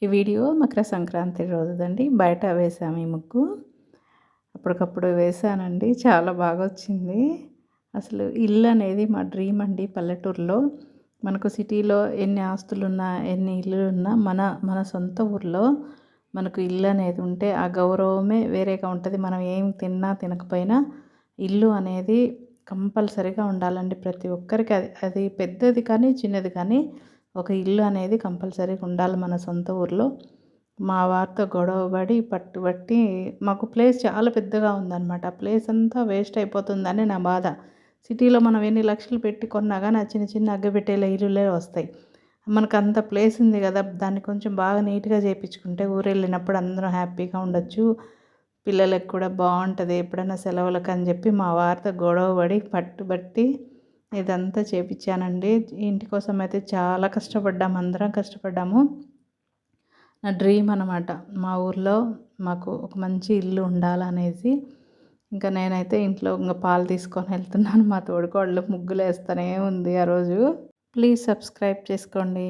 ఈ వీడియో మకర సంక్రాంతి రోజుదండి. బయట వేసాము ఈ ముగ్గు. అప్పటికప్పుడు వేశానండి. చాలా బాగా వచ్చింది. అసలు ఇల్లు అనేది మా డ్రీమ్ అండి పల్లెటూరులో. మనకు సిటీలో ఎన్ని ఆస్తులున్నా, ఎన్ని ఇల్లులున్నా మన మన సొంత ఊర్లో మనకు ఇల్లు అనేది ఉంటే ఆ గౌరవమే వేరేగా ఉంటుంది. మనం ఏం తిన్నా తినకపోయినా ఇల్లు అనేది కంపల్సరీగా ఉండాలండి ప్రతి ఒక్కరికి. అది అది పెద్దది కానీ, చిన్నది కానీ ఒక ఇల్లు అనేది కంపల్సరీగా ఉండాలి మన సొంత ఊర్లో. మా వారితో గొడవపడి పట్టుబట్టి మాకు ప్లేస్ చాలా పెద్దగా ఉందన్నమాట. ఆ ప్లేస్ అంతా వేస్ట్ అయిపోతుందని నా బాధ. సిటీలో మనం ఎన్ని లక్షలు పెట్టి కొన్నా కానీ ఆ చిన్న చిన్న అగ్గెపెట్టేల ఇల్లులే వస్తాయి. మనకు అంత ప్లేస్ ఉంది కదా, దాన్ని కొంచెం బాగా నీట్గా చేయించుకుంటే ఊరెళ్ళినప్పుడు అందరం హ్యాపీగా ఉండొచ్చు. పిల్లలకు కూడా బాగుంటుంది ఎప్పుడైనా సెలవులకు అని చెప్పి మా వారితో గొడవపడి పట్టుబట్టి ఇదంతా చేపించానండి. ఇంటి కోసం అయితే చాలా కష్టపడ్డాము, అందరం కష్టపడ్డాము. నా డ్రీమ్ అనమాట. మా ఊర్లో మాకు ఒక మంచి ఇల్లు ఉండాలనేసి. ఇంకా నేనైతే ఇంట్లో ఇంకా పాలు తీసుకొని వెళ్తున్నాను. మా తోడికోడలు ముగ్గులు వేస్తూనే ఉంది ఆ రోజు. ప్లీజ్ సబ్స్క్రైబ్ చేసుకోండి.